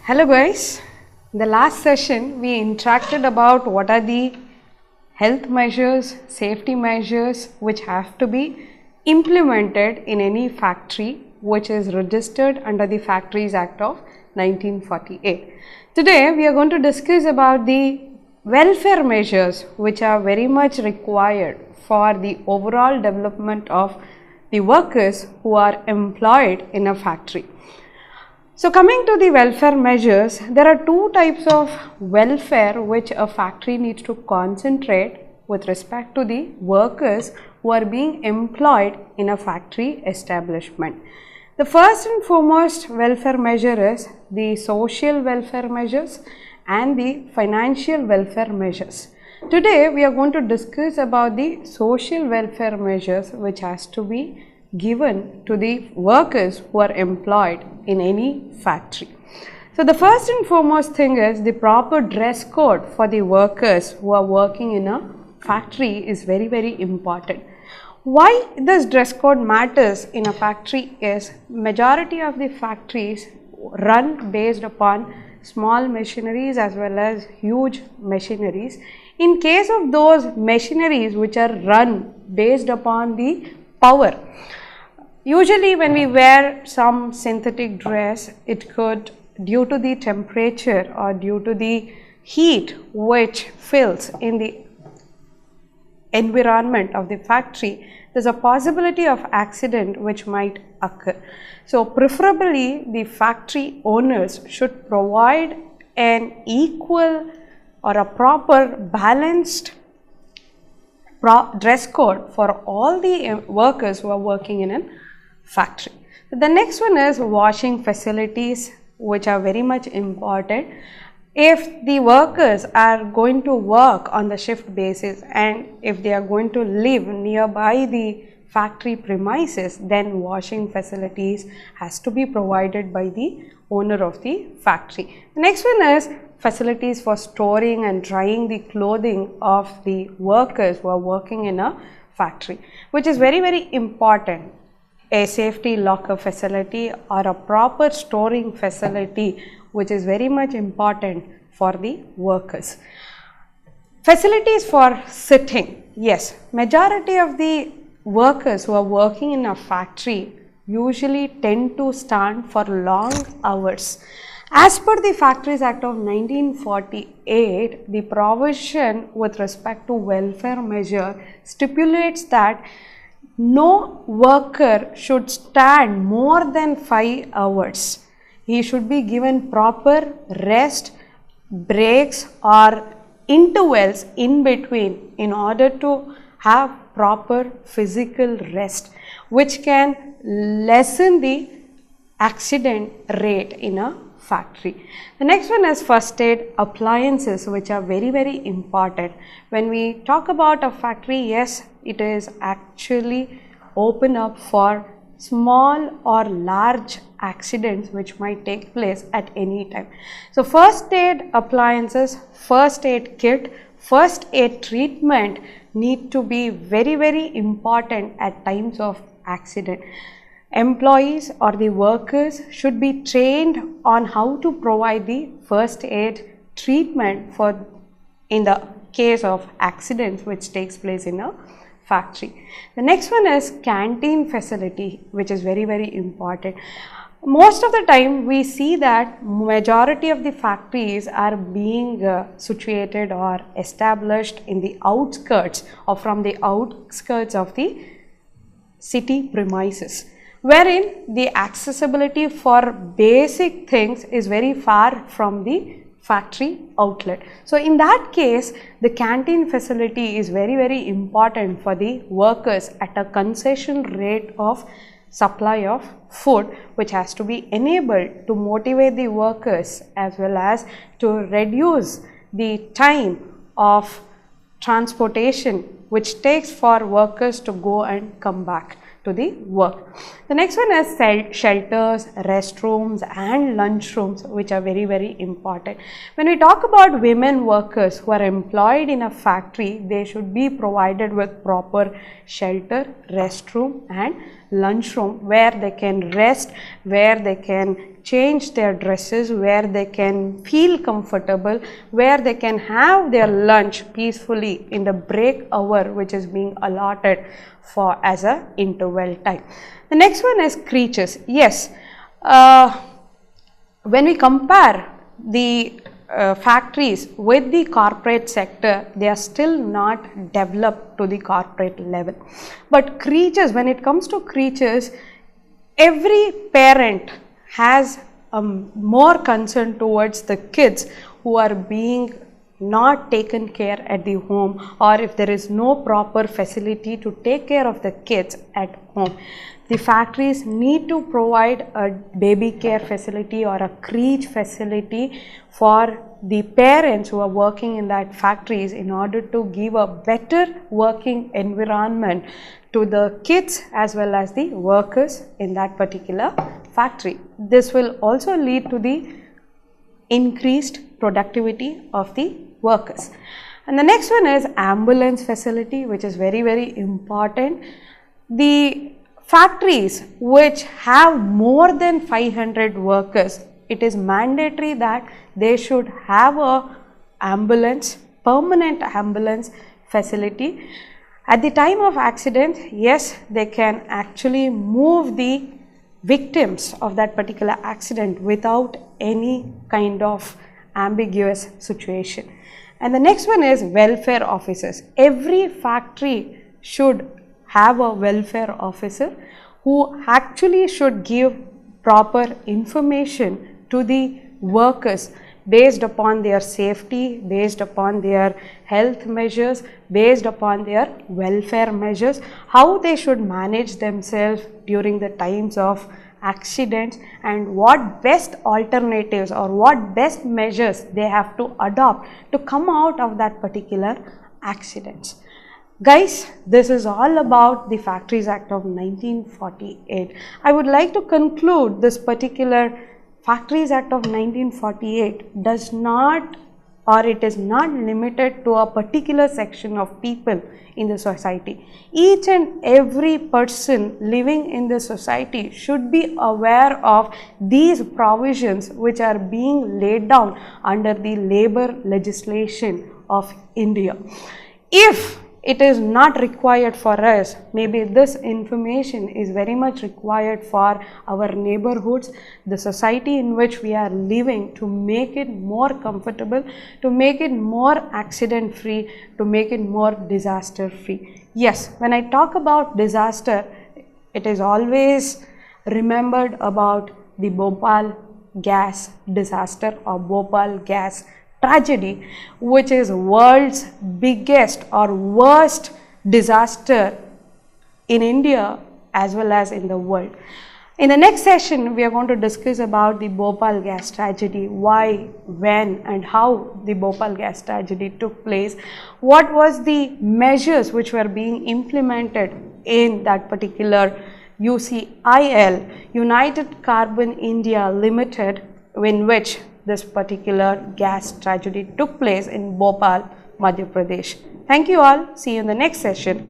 Hello guys, in the last session we interacted about what are the health measures, safety measures which have to be implemented in any factory which is registered under the Factories Act of 1948. Today we are going to discuss about the welfare measures which are very much required for the overall development of the workers who are employed in a factory. So coming to the welfare measures, there are two types of welfare which a factory needs to concentrate with respect to the workers who are being employed in a factory establishment. The first and foremost welfare measure is the social welfare measures and the financial welfare measures. Today we are going to discuss about the social welfare measures which has to be given to the workers who are employed in any factory. So the first and foremost thing is the proper dress code for the workers who are working in a factory is very important. Why this dress code matters in a factory is majority of the factories run based upon small machineries as well as huge machineries. In case of those machineries which are run based upon the power, usually when we wear some synthetic dress, it could, due to the temperature or due to the heat which fills in the environment of the factory, there is a possibility of accident which might occur. So preferably the factory owners should provide an equal or a proper balanced dress code for all the workers who are working in an factory. The next one is washing facilities, which are very much important. If the workers are going to work on the shift basis and if they are going to live nearby the factory premises, then washing facilities has to be provided by the owner of the factory. The next one is facilities for storing and drying the clothing of the workers who are working in a factory, which is very important. A safety locker facility or a proper storing facility which is very much important for the workers. Facilities for sitting. Yes, majority of the workers who are working in a factory usually tend to stand for long hours. As per the Factories Act of 1948, the provision with respect to welfare measure stipulates that no worker should stand more than 5 hours. He should be given proper rest, breaks or intervals in between in order to have proper physical rest, which can lessen the accident rate in a factory. The next one is first aid appliances, which are very important. When we talk about a factory, yes, it is actually open up for small or large accidents which might take place at any time. So first aid appliances, first aid kit, first aid treatment need to be very important at times of accident. Employees or the workers should be trained on how to provide the first aid treatment for in the case of accidents which takes place in a factory. The next one is canteen facility, which is very important. Most of the time we see that majority of the factories are being situated or established in the outskirts or from the outskirts of the city premises, wherein the accessibility for basic things is very far from the factory outlet. So in that case, the canteen facility is very important for the workers at a concession rate of supply of food, which has to be enabled to motivate the workers as well as to reduce the time of transportation which takes for workers to go and come back to the work. The next one is shelters, restrooms and lunchrooms, which are very important. When we talk about women workers who are employed in a factory, they should be provided with proper shelter, restroom and lunchroom where they can rest, where they can change their dresses, where they can feel comfortable, where they can have their lunch peacefully in the break hour which is being allotted for as a interval time. The next one is creatures. Yes, when we compare the factories with the corporate sector, they are still not developed to the corporate level. But creatures, when it comes to creatures, every parent has more concern towards the kids who are being not taken care at the home, or if there is no proper facility to take care of the kids at home. The factories need to provide a baby care facility or a crèche facility for the parents who are working in that factories in order to give a better working environment to the kids as well as the workers in that particular factory. This will also lead to the increased productivity of the workers. And the next one is ambulance facility, which is very important. The factories which have more than 500 workers, it is mandatory that they should have a ambulance, permanent ambulance facility. At the time of accident, yes, they can actually move the victims of that particular accident without any kind of ambiguous situation. And the next one is welfare officers. Every factory should have a welfare officer who actually should give proper information to the workers based upon their safety, based upon their health measures, based upon their welfare measures, how they should manage themselves during the times of accidents, and what best alternatives or what best measures they have to adopt to come out of that particular accidents. Guys, this is all about the Factories Act of 1948. I would like to conclude this particular Factories Act of 1948 does not, or it is not limited to a particular section of people in the society. Each and every person living in the society should be aware of these provisions which are being laid down under the labor legislation of India. If it is not required for us, maybe this information is very much required for our neighborhoods, the society in which we are living, to make it more comfortable, to make it more accident free, to make it more disaster free. Yes, when I talk about disaster, it is always remembered about the Bhopal gas disaster or Bhopal gas tragedy, which is world's biggest or worst disaster in India as well as in the world. In the next session, we are going to discuss about the Bhopal gas tragedy, why, when and how the Bhopal gas tragedy took place, what was the measures which were being implemented in that particular UCIL, United Carbon India Limited, in which this particular gas tragedy took place in Bhopal, Madhya Pradesh. Thank you all. See you in the next session.